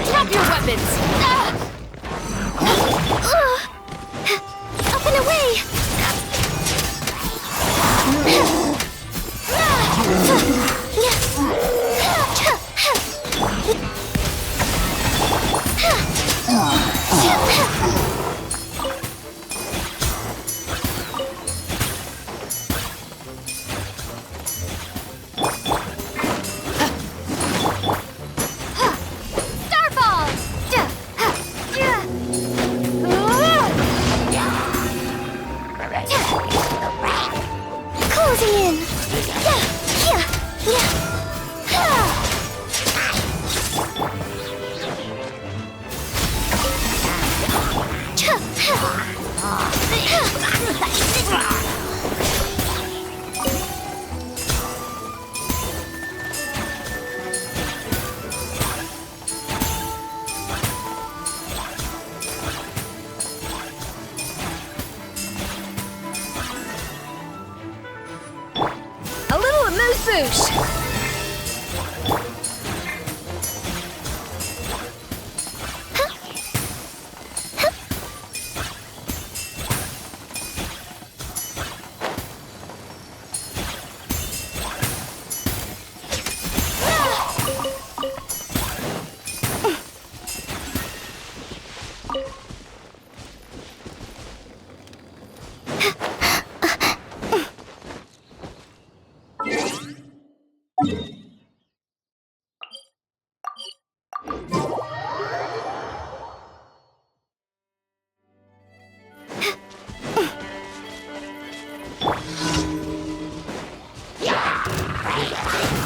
Drop your weapons! Up and away! Starfall! Closing in! A little amuse-bouche!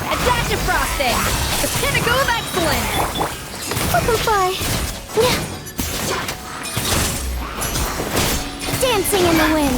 A dash of frosting! The pinnacle of excellence! Butterfly! Dancing in the wind!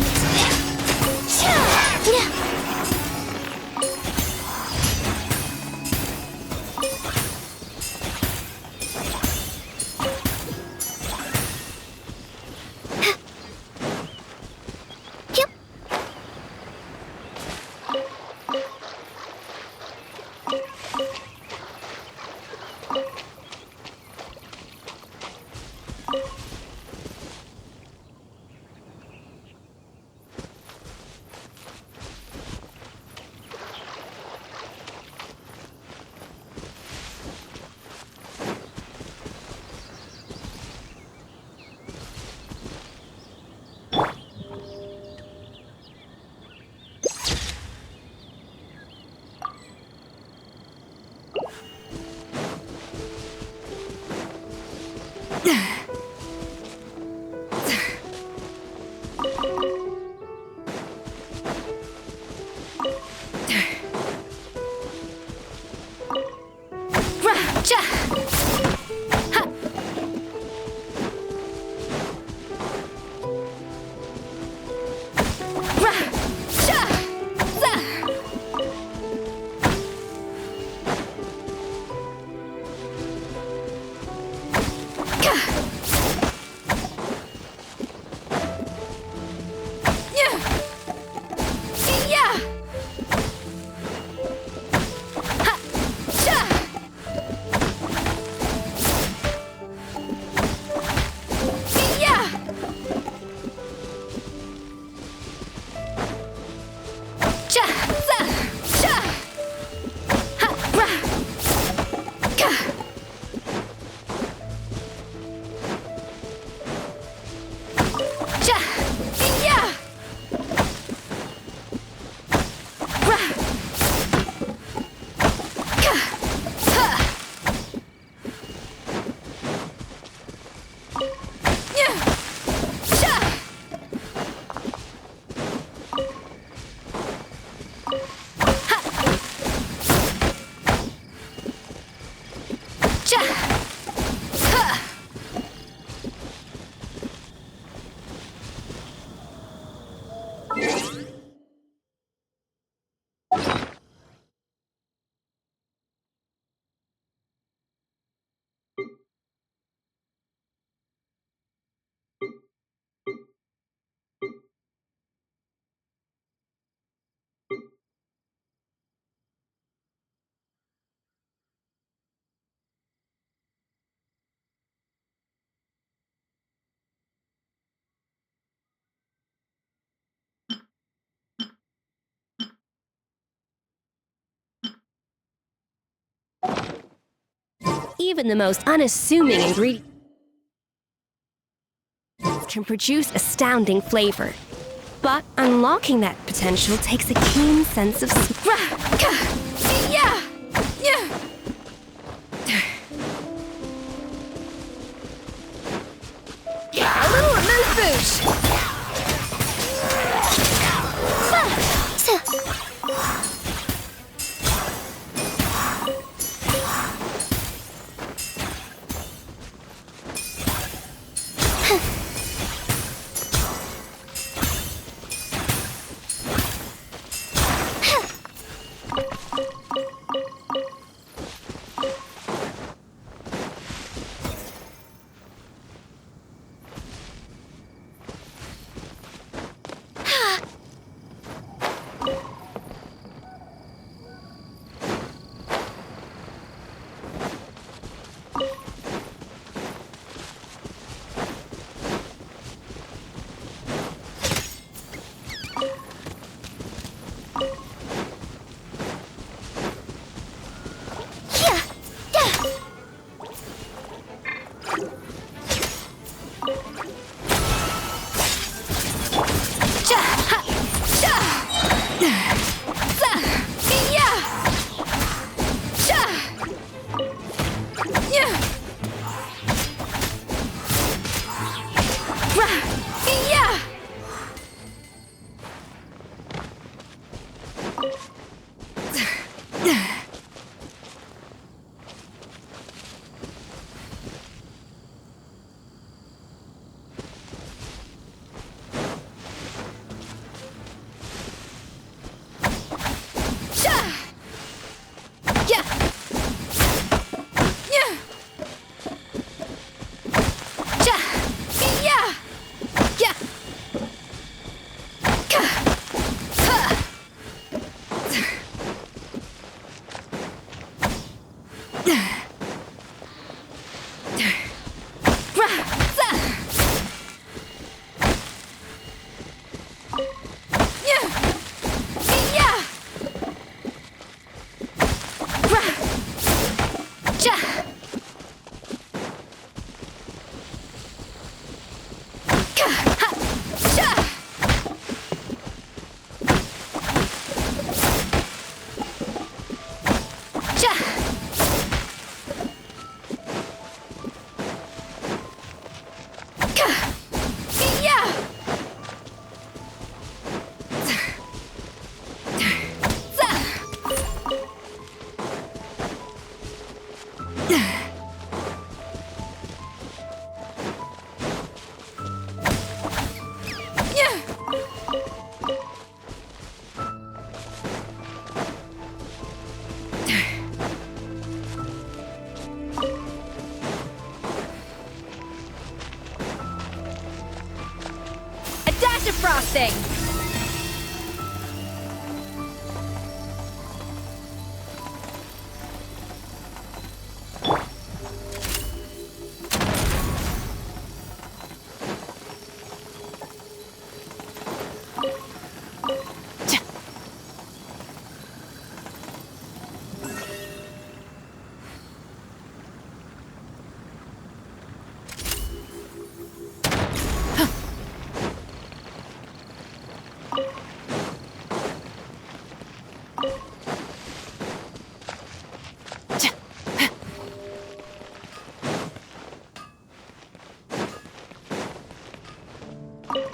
Even the most unassuming ingredient can produce astounding flavor. But unlocking that potential takes a keen sense of A little amuse-bouche. Frosting!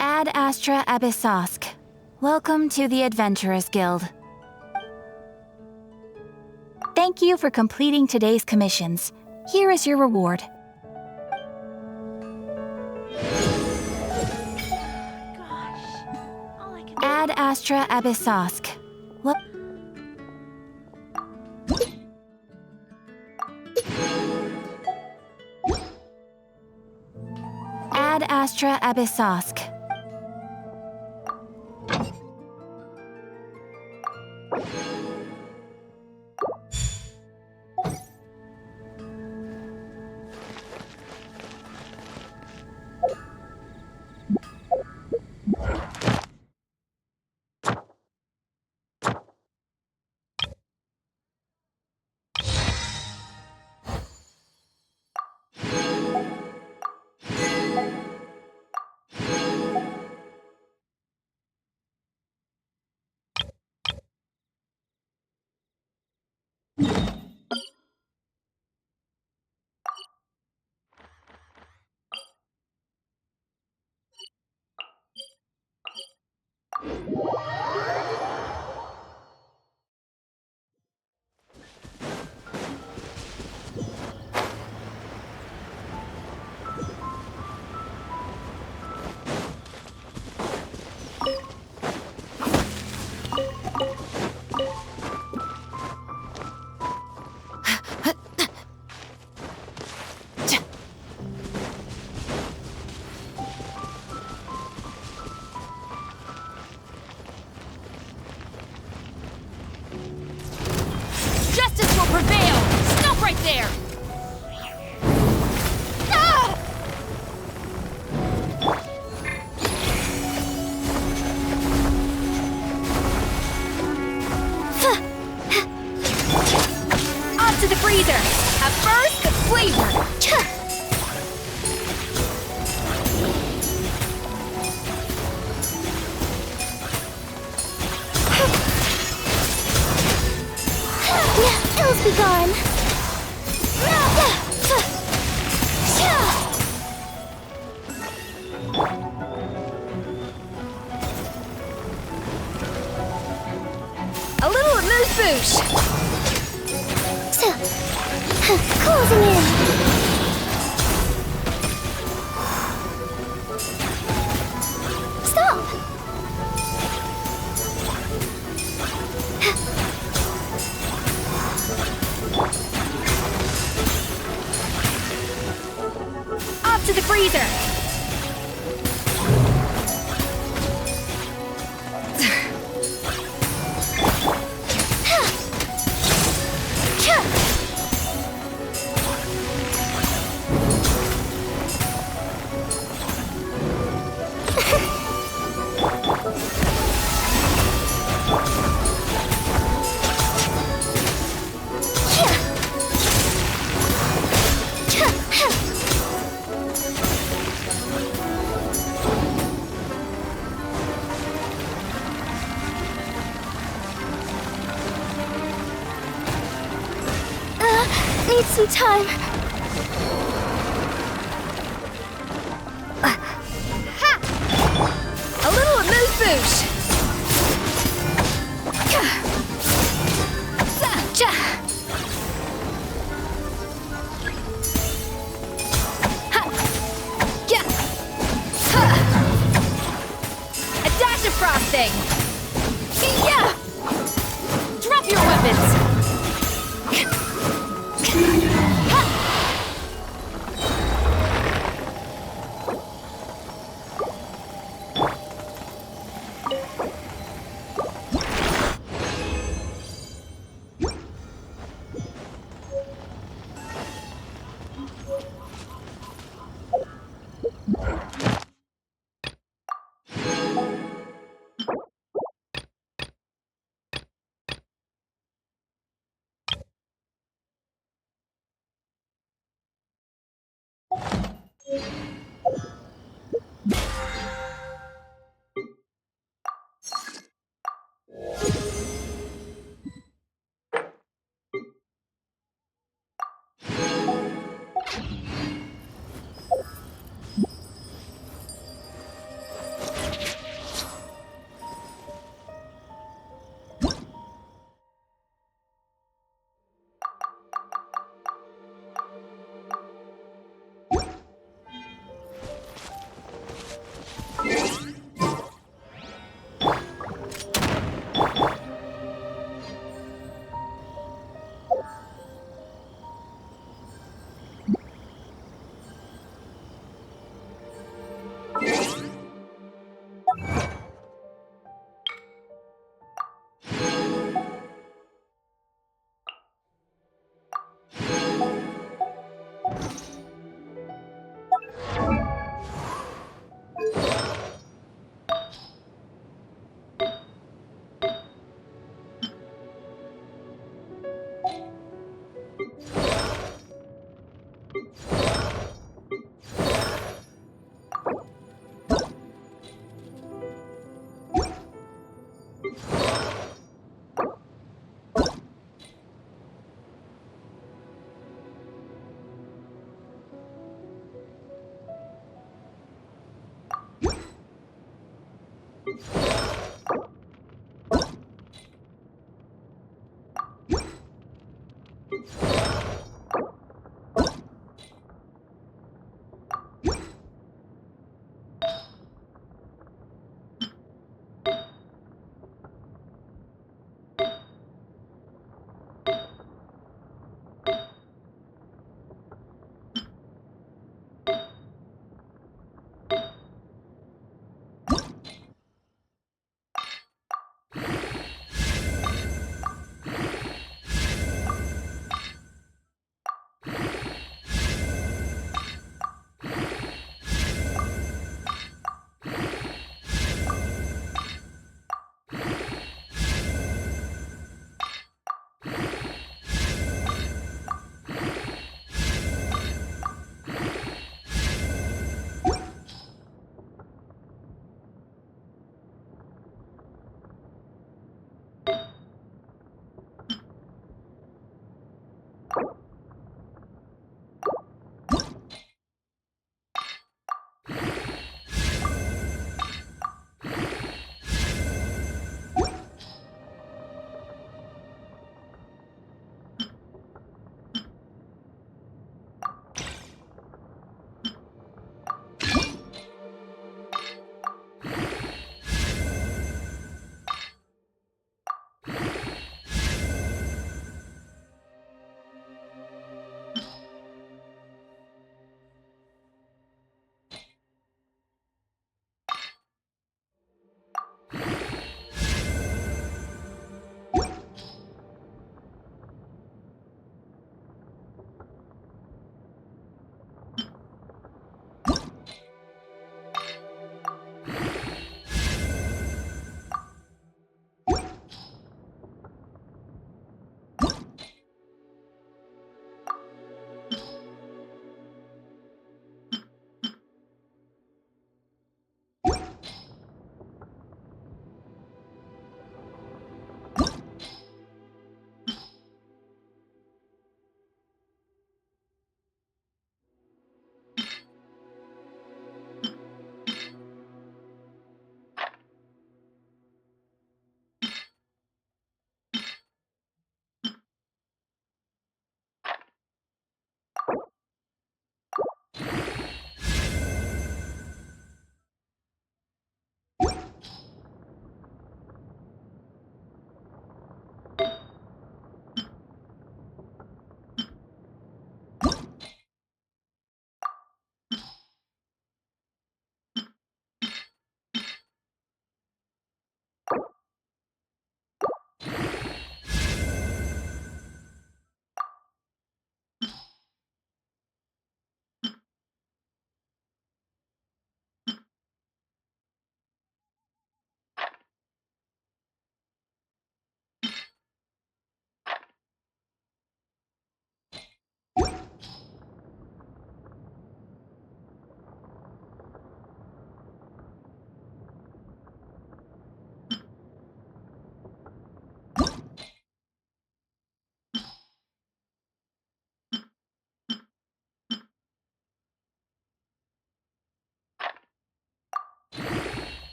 Ad Astra Abyssosk. Welcome to the Adventurers Guild. Thank you for completing today's commissions. Here is your reward. Ad Astra Abyssosk. What? Ad Astra Abyssosk. Justice will prevail! Stop right there! Ah! Off to the freezer! A burst of flavor! Ills be gone. A little amuse-bouche! Closing in. Stop. Off to the freezer! Need some time. A little amuse-bouche! A dash of frosting! Yeah! Drop your weapons!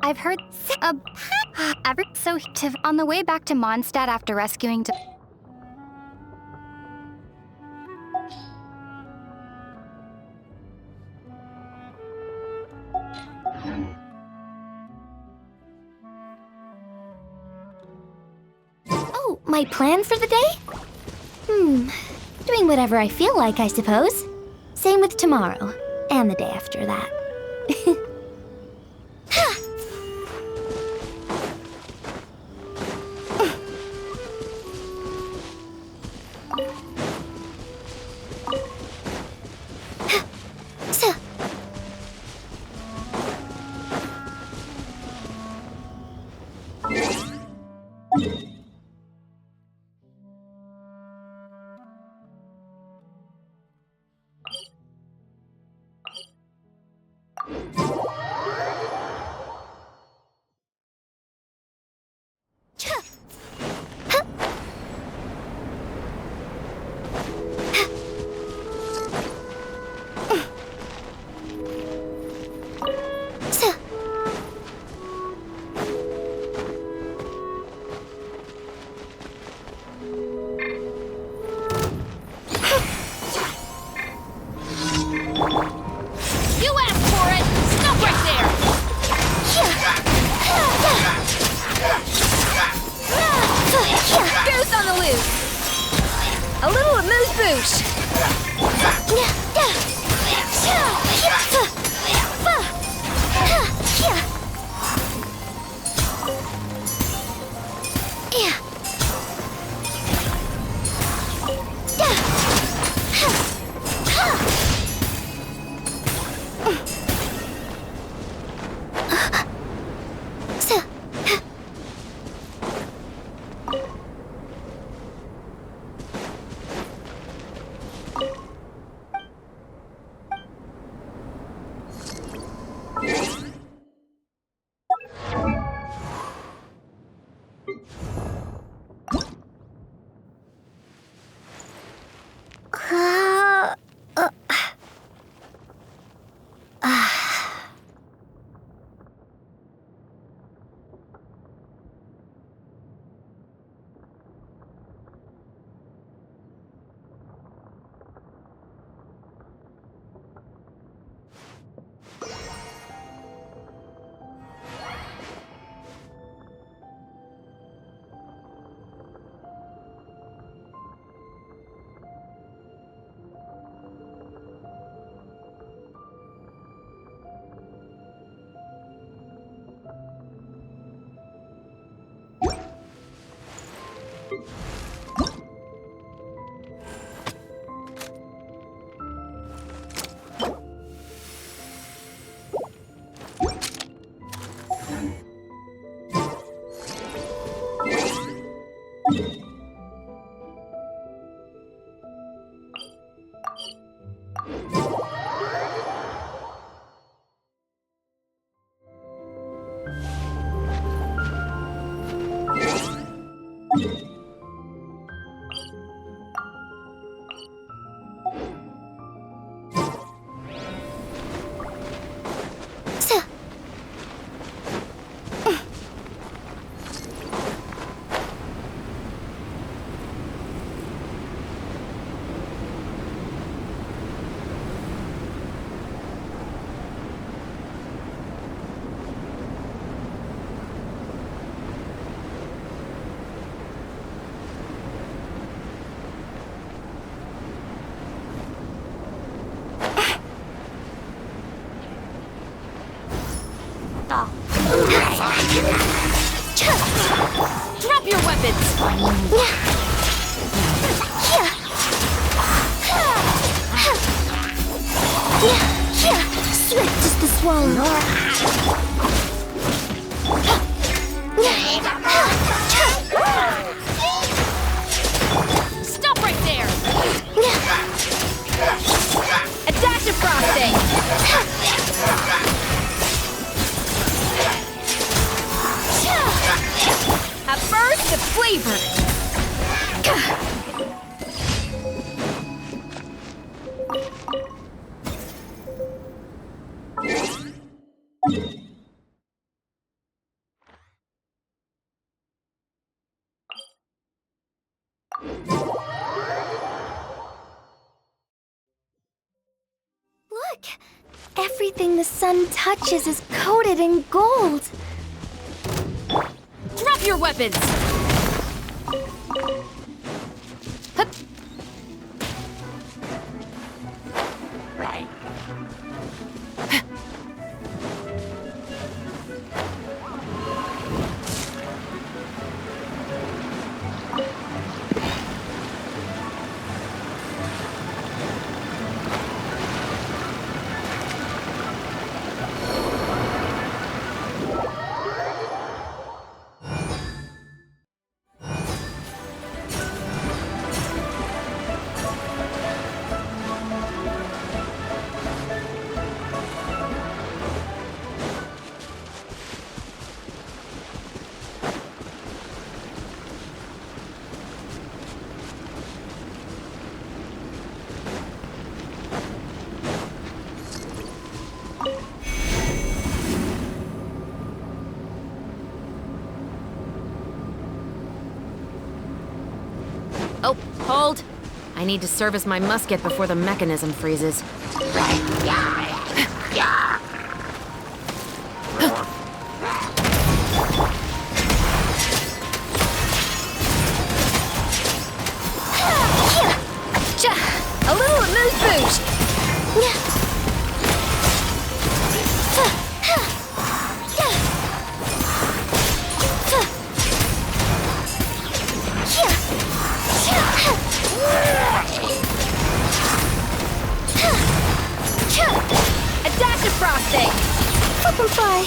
I've heard on the way back to Mondstadt after rescuing Oh, my plan for the day? Doing whatever I feel like, I suppose. Same with tomorrow, and the day after that. You asked for it! Stop right there! Goose on the loose! A little amuse-bouche! Drop your weapons! Swift as the swallow. Stop right there! A dash of frosting! A burst of flavor! Look! Everything the sun touches is coated in gold. Drop your weapons! Hup. Oh, hold! I need to service my musket before the mechanism freezes. A little amuse-bouche! A dash of frosting! Flip and fly.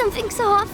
Something's off.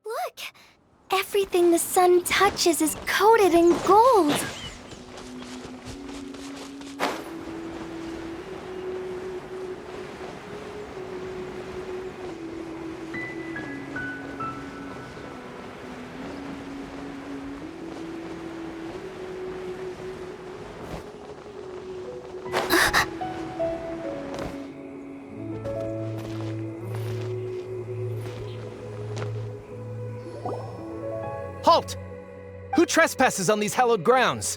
Look! Everything the sun touches is coated in gold. Halt! Who trespasses on these hallowed grounds?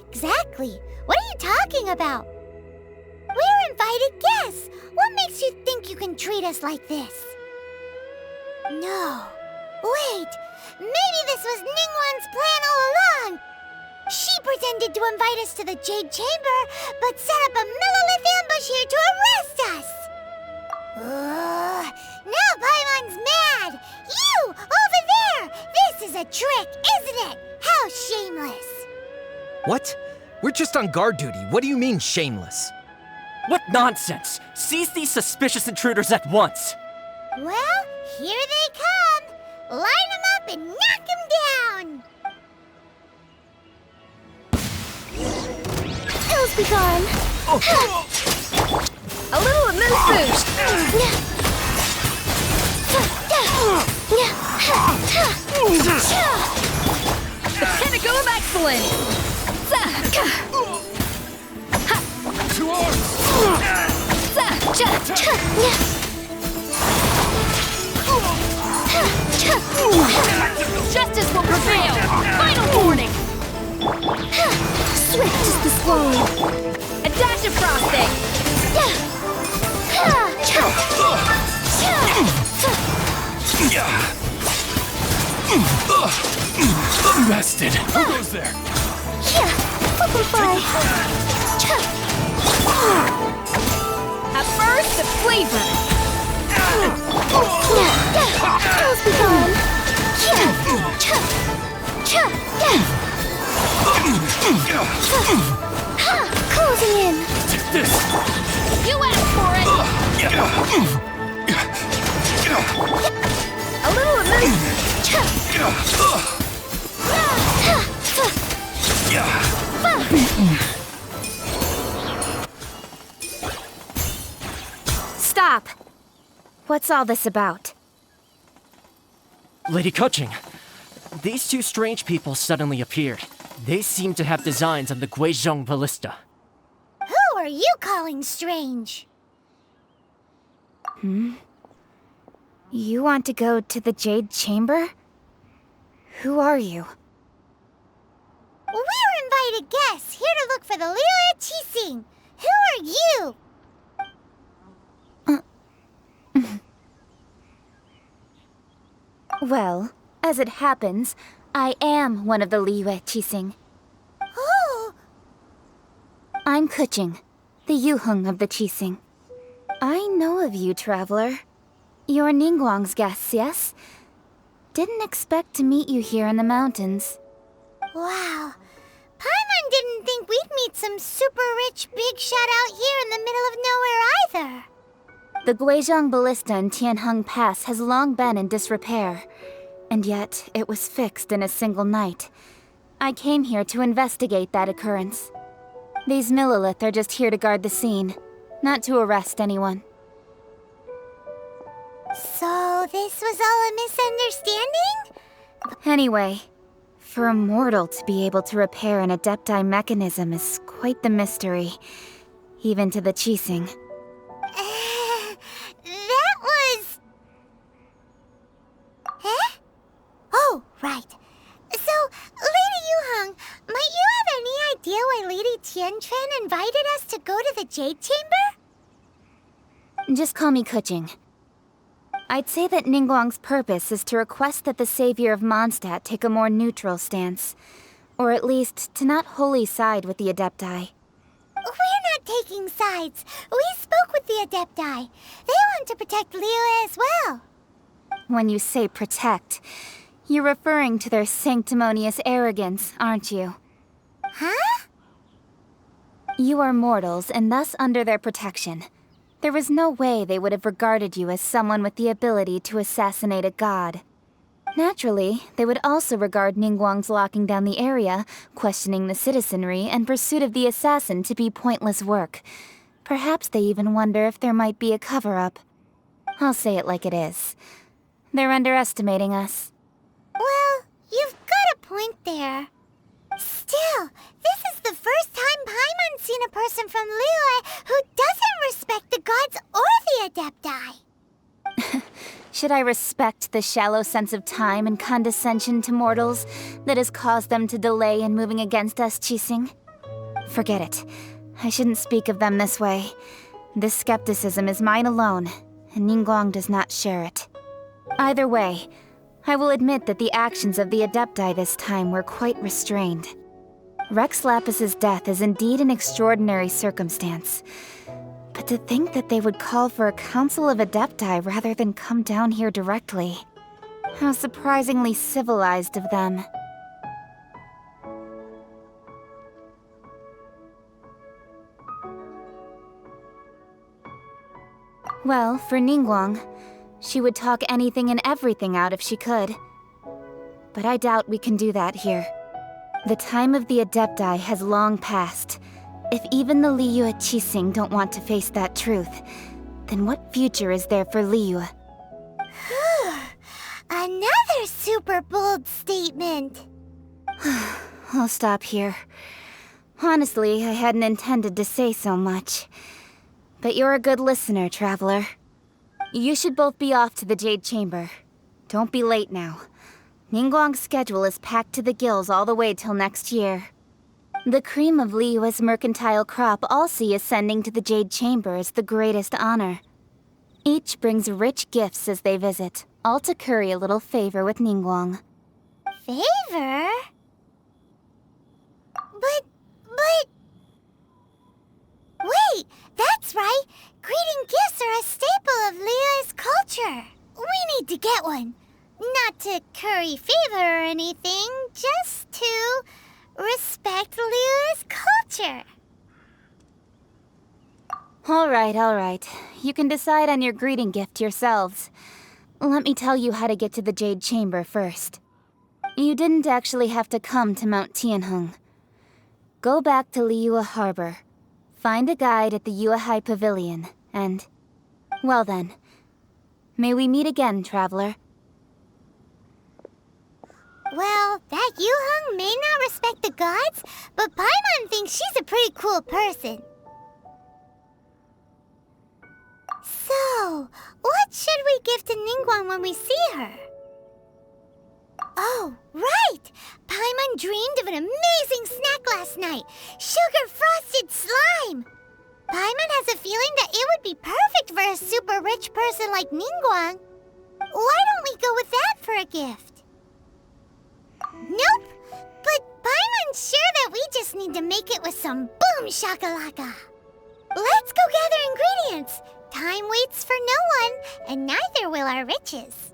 Exactly. What are you talking about? We're invited guests. What makes you think you can treat us like this? No. Wait. Maybe this was Ningguang's plan all along. She pretended to invite us to the Jade Chamber, but set up a Millilith ambush here to arrest us. Now Paimon's mad! You! Over there! This is a trick, isn't it? How shameless! What? We're just on guard duty. What do you mean, shameless? What nonsense! Seize these suspicious intruders at once! Well, here they come! Line them up and knock them down! Hell's be gone. A little immense boost! The pinnacle of excellence! To arms! Justice will prevail! Final warning! Swift is the sword. A dash of frosting! Bested! Who goes there? A burst of flavor! Hell's be gone. Closing in. This! You asked for it! A little immense... Stop. What's all this about? Lady Kuching, these two strange people suddenly appeared. They seem to have designs on the Guizhong Ballista. Who are you calling strange? You want to go to the Jade Chamber? Who are you? We're invited guests here to look for the Lilia Qixing. Who are you? Well, as it happens, I am one of the Liyue Qixing. Oh, I'm Kuching, the Yuheng of the Qixing. I know of you, traveler. You're Ningguang's guests, yes? Didn't expect to meet you here in the mountains. wow. Paimon didn't think we'd meet some super rich big shot out here in the middle of nowhere either. The Guizhong Ballista in Tianheng Pass has long been in disrepair, and yet it was fixed in a single night. I came here to investigate that occurrence. These Millilith are just here to guard the scene, not to arrest anyone. So this was all a misunderstanding? Anyway, for a mortal to be able to repair an Adepti mechanism is quite the mystery, even to the Qixing. That was... Huh? Oh, right. So, Lady Yuheng, might you have any idea why Lady Tianquan invited us to go to the Jade Chamber? Just call me Kuching. I'd say that Ningguang's purpose is to request that the savior of Mondstadt take a more neutral stance. Or at least, to not wholly side with the Adepti. We're not taking sides. We spoke with the Adepti. They want to protect Liyue as well. When you say protect, you're referring to their sanctimonious arrogance, aren't you? Huh? You are mortals, and thus under their protection. There was no way they would have regarded you as someone with the ability to assassinate a god. Naturally, they would also regard Ningguang's locking down the area, questioning the citizenry, and pursuit of the assassin to be pointless work. Perhaps they even wonder if there might be a cover-up. I'll say it like it is. They're underestimating us. Well, you've got a point there. Still, this is the first time Paimon's seen a person from Liyue who doesn't respect the gods or the Adepti. Should I respect the shallow sense of time and condescension to mortals that has caused them to delay in moving against us, Qixing? Forget it. I shouldn't speak of them this way. This skepticism is mine alone, and Ningguang does not share it. Either way, I will admit that the actions of the Adepti this time were quite restrained. Rex Lapis's death is indeed an extraordinary circumstance. But to think that they would call for a council of Adepti rather than come down here directly. How surprisingly civilized of them. Well, for Ningguang, she would talk anything and everything out if she could. But I doubt we can do that here. The time of the Adepti has long passed. If even the Liyue Qixing don't want to face that truth, then what future is there for Liyue? Another super bold statement. I'll stop here. Honestly, I hadn't intended to say so much. But you're a good listener, traveler. You should both be off to the Jade Chamber. Don't be late now. Ningguang's schedule is packed to the gills all the way till next year. The cream of Liyue's mercantile crop all see ascending to the Jade Chamber as the greatest honor. Each brings rich gifts as they visit, all to curry a little favor with Ningguang. Favor? But... Wait, that's right! Greeting gifts are a staple of Liyue's culture. We need to get one. Not to curry favor or anything, just to respect Liyue's culture. All right. You can decide on your greeting gift yourselves. Let me tell you how to get to the Jade Chamber first. You didn't actually have to come to Mount Tianheng. Go back to Liyue Harbor. Find a guide at the Yuehai Pavilion, and... well then. May we meet again, traveler. Well, that Yuheng may not respect the gods, but Paimon thinks she's a pretty cool person. So, what should we give to Ningguang when we see her? Oh, right! Paimon dreamed of an amazing snack last night! Sugar-frosted slime! Paimon has a feeling that it would be perfect for a super rich person like Ningguang. Why don't we go with that for a gift? Nope. But Paimon's sure that we just need to make it with some boom shakalaka. Let's go gather ingredients. Time waits for no one, and neither will our riches.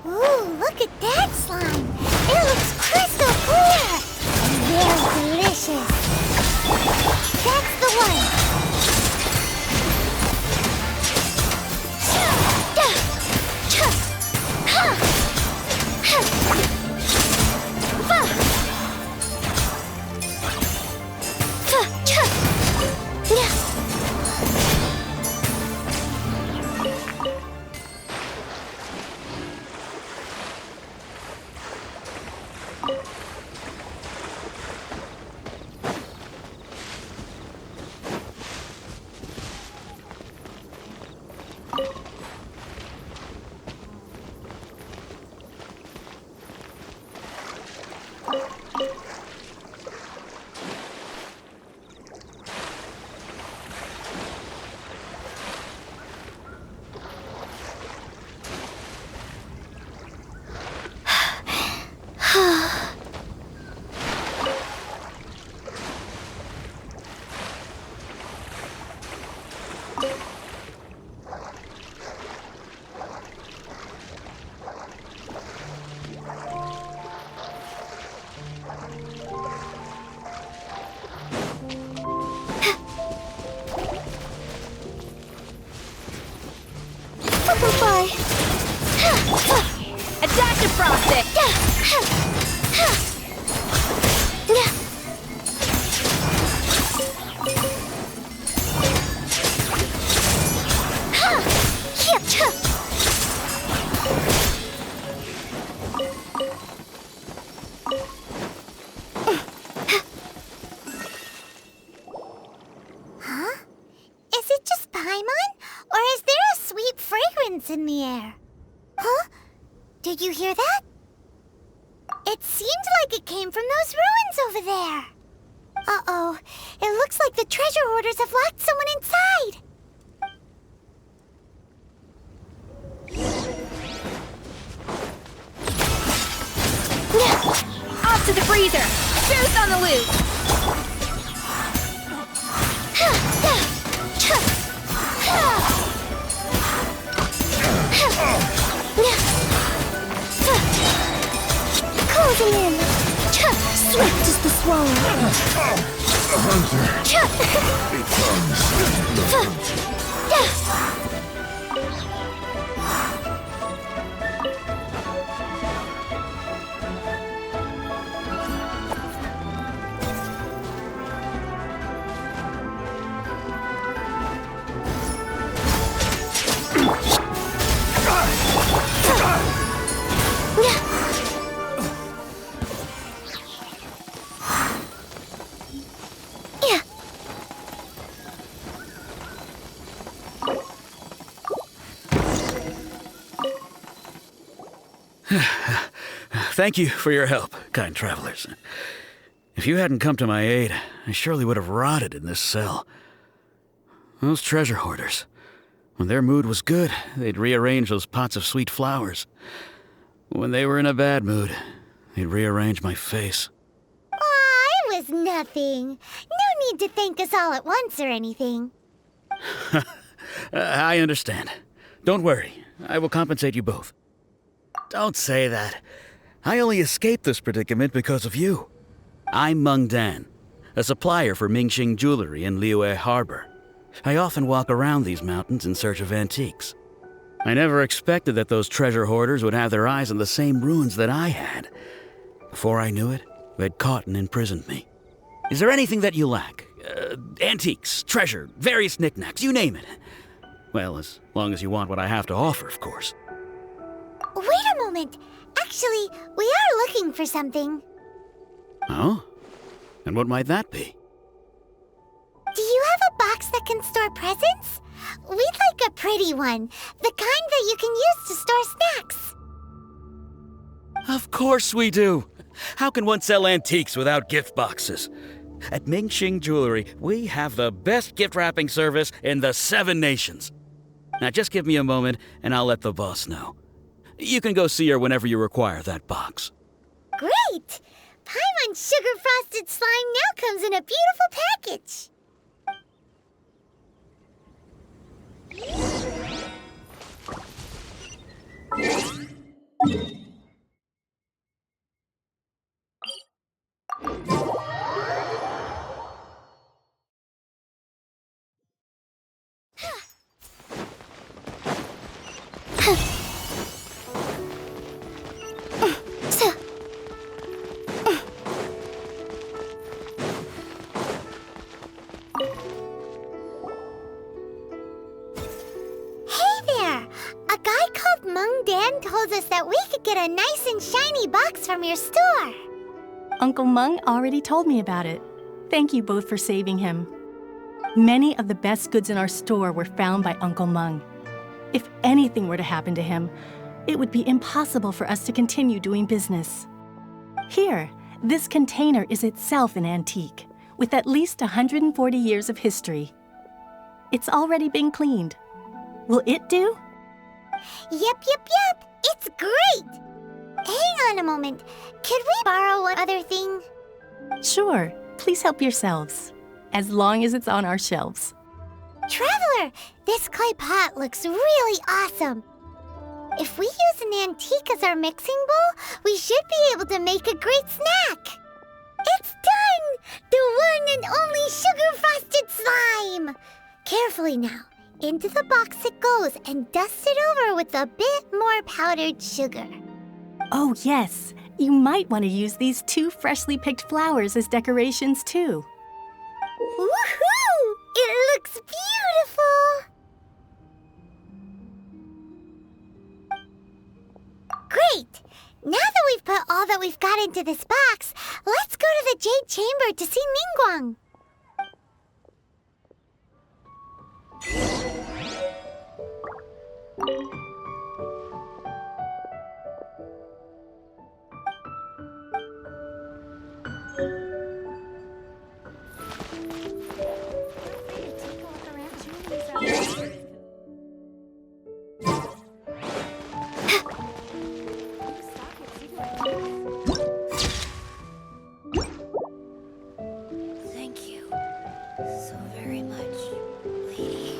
Ooh, look at that slime! It looks crystal clear! And very delicious! That's the one! A dash of frosting! Huh? Is it just Paimon? Or is there a sweet fragrance in the air? Huh? Did you hear that? It seemed like it came from those ruins over there. Uh-oh. It looks like the treasure hoarders have locked someone inside. Off to the freezer! Juice on the loose! Closing in. Swift as the swallow. A hunter becomes the hunter. Thank you for your help, kind travelers. If you hadn't come to my aid, I surely would have rotted in this cell. Those treasure hoarders, when their mood was good, they'd rearrange those pots of sweet flowers. When they were in a bad mood, they'd rearrange my face. Aw, it was nothing. No need to thank us all at once or anything. I understand. Don't worry, I will compensate you both. Don't say that. I only escaped this predicament because of you. I'm Meng Dan, a supplier for Mingxing Jewelry in Liyue Harbor. I often walk around these mountains in search of antiques. I never expected that those treasure hoarders would have their eyes on the same ruins that I had. Before I knew it, they'd caught and imprisoned me. Is there anything that you lack? Antiques, treasure, various knickknacks, you name it. Well, as long as you want what I have to offer, of course. Wait a moment. Actually, we are looking for something. Oh? And what might that be? Do you have a box that can store presents? We'd like a pretty one. The kind that you can use to store snacks. Of course we do. How can one sell antiques without gift boxes? At Mingxing Jewelry, we have the best gift wrapping service in the 7 nations. Now just give me a moment and I'll let the boss know. You can go see her whenever you require that box. Great! Paimon Sugar Frosted Slime now comes in a beautiful package. Told us that we could get a nice and shiny box from your store. Uncle Mung already told me about it. Thank you both for saving him. Many of the best goods in our store were found by Uncle Mung. If anything were to happen to him, it would be impossible for us to continue doing business. Here, this container is itself an antique, with at least 140 years of history. It's already been cleaned. Will it do? Yep. It's great! Hang on a moment. Could we borrow one other thing? Sure. Please help yourselves. As long as it's on our shelves. Traveler, this clay pot looks really awesome. If we use an antique as our mixing bowl, we should be able to make a great snack. It's done! The one and only sugar-frosted slime! Carefully now. Into the box it goes and dust it over with a bit more powdered sugar. Oh, yes. You might want to use these 2 freshly picked flowers as decorations, too. Woohoo! It looks beautiful! Great! Now that we've put all that we've got into this box, let's go to the Jade Chamber to see Ningguang. Thank you so very much, lady.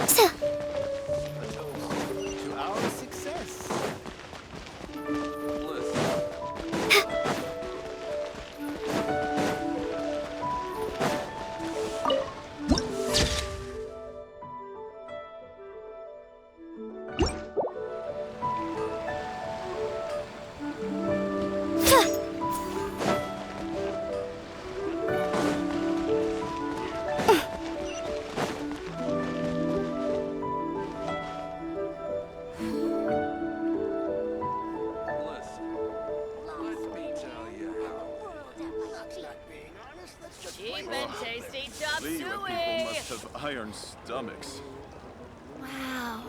To our success. Cheap and tasty chop Liyue people suey! must have iron stomachs. Wow.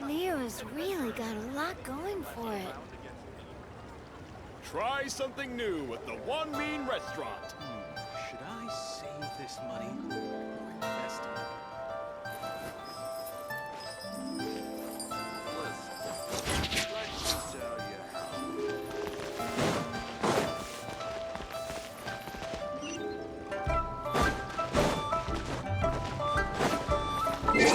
Liyue has really got a lot going for it. Try something new at the One Mean Restaurant. Should I save this money?